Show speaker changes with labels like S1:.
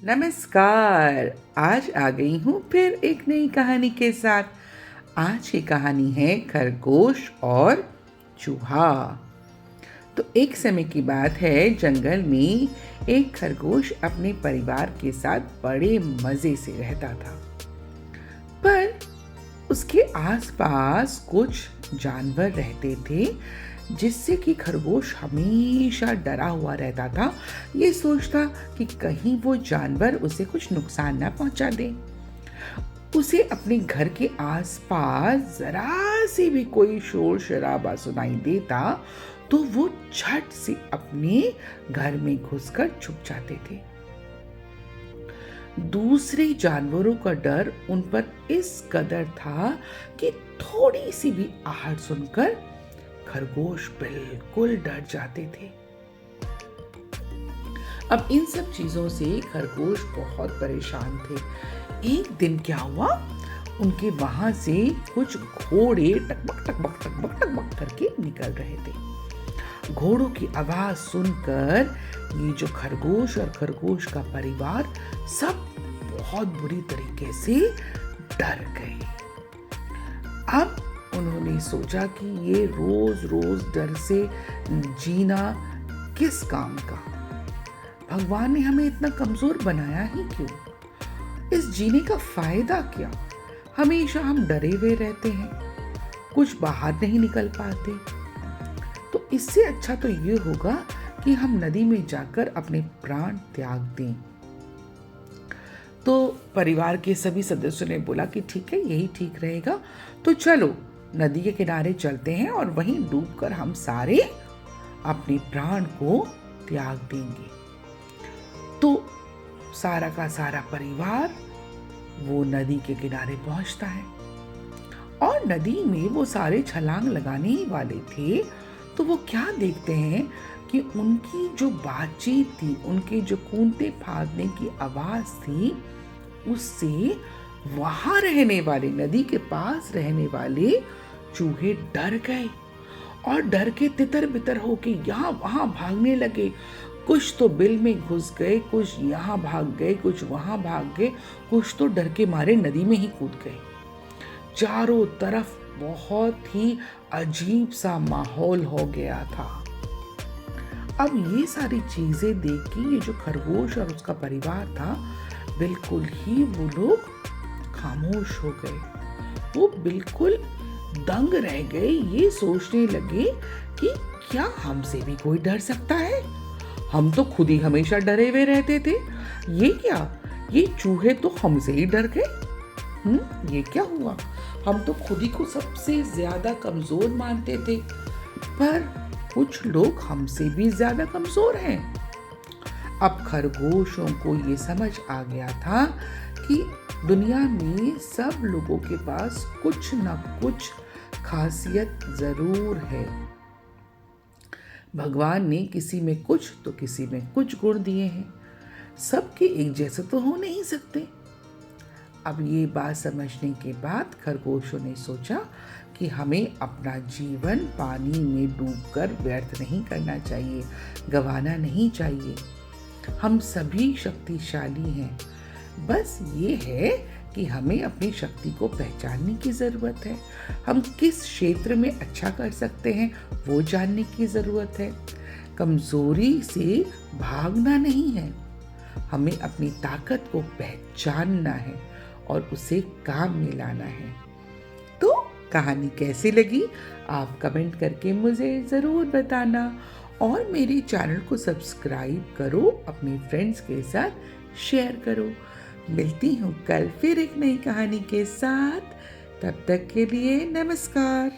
S1: नमस्कार। आज आ गई हूँ फिर एक नई कहानी के साथ। आज की कहानी है खरगोश और चूहा। तो एक समय की बात है, जंगल में एक खरगोश अपने परिवार के साथ बड़े मजे से रहता था। पर उसके आसपास कुछ जानवर रहते थे जिससे कि खरगोश हमेशा डरा हुआ रहता था। ये सोचता कि कहीं वो जानवर उसे कुछ नुकसान ना पहुंचा दे। उसे अपने घर के आसपास जरा से भी कोई शोर शराबा सुनाई देता तो वो झट से अपने घर में घुसकर छुप जाते थे। दूसरे जानवरों का डर उन पर इस कदर था कि थोड़ी सी भी आहट सुनकर खरगोश बिल्कुल डर जाते थे। अब इन सब चीजों से खरगोश बहुत परेशान थे। एक दिन क्या हुआ, उनके वहां से कुछ घोड़े टकबक टकबक टकबक टकबक करके निकल रहे थे। घोड़ों की आवाज सुनकर ये जो खरगोश और खरगोश का परिवार सब बहुत बुरी तरीके से डर गए। अब उन्होंने सोचा कि ये रोज रोज डर से जीना किस काम का। भगवान ने हमें इतना कमजोर बनाया ही क्यों? इस जीने का फायदा क्या? हमेशा हम डरे हुए रहते हैं, कुछ बाहर नहीं निकल पाते। तो इससे अच्छा तो ये होगा कि हम नदी में जाकर अपने प्राण त्याग दें। तो परिवार के सभी सदस्यों ने बोला कि ठीक है, यही ठीक रहेगा। तो चलो नदी के किनारे चलते हैं और वहीं डूबकर हम सारे अपने प्राण को त्याग देंगे। तो सारा का सारा परिवार वो नदी के किनारे पहुंचता है और नदी में वो सारे छलांग लगाने ही वाले थे तो वो क्या देखते हैं कि उनकी जो बातचीत थी, उनके जो कूदने फांदने की आवाज थी, उससे वहां रहने वाले, नदी के पास रहने वाले चूहे डर गए और डर के तितर बितर होके यहाँ वहां भागने लगे। कुछ तो बिल में घुस गए, कुछ यहाँ भाग गए, कुछ वहां भाग गए, कुछ तो डर के मारे नदी में ही कूद गए। चारों तरफ बहुत ही अजीब सा माहौल हो गया था। अब ये सारी चीजें देख के ये जो खरगोश और उसका परिवार था, बिल्कुल ही वो लोग खामोश हो गए। वो बिल्कुल दंग रह गए। ये सोचने लगे कि क्या हमसे भी कोई डर सकता है? हम तो खुद ही हमेशा डरे हुए रहते थे। ये क्या, ये चूहे तो हमसे ही डर गए। ये क्या हुआ? हम तो खुद ही को सबसे ज्यादा कमजोर मानते थे, पर कुछ लोग हमसे भी ज्यादा कमजोर हैं। अब खरगोशों को ये समझ आ गया था कि दुनिया में सब लोगों के पास कुछ ना कुछ खासियत जरूर है। भगवान ने किसी में कुछ तो किसी में कुछ गुण दिए हैं। सबके एक जैसे तो हो नहीं सकते। अब ये बात समझने के बाद खरगोशों ने सोचा कि हमें अपना जीवन पानी में डूबकर व्यर्थ नहीं करना चाहिए, गंवाना नहीं चाहिए। हम सभी शक्तिशाली हैं, बस ये है कि हमें अपनी शक्ति को पहचानने की ज़रूरत है। हम किस क्षेत्र में अच्छा कर सकते हैं वो जानने की ज़रूरत है। कमज़ोरी से भागना नहीं है, हमें अपनी ताकत को पहचानना है और उसे काम में लाना है। तो कहानी कैसी लगी आप कमेंट करके मुझे ज़रूर बताना और मेरे चैनल को सब्सक्राइब करो, अपने फ्रेंड्स के साथ शेयर करो। मिलती हूँ कल फिर एक नई कहानी के साथ। तब तक के लिए नमस्कार।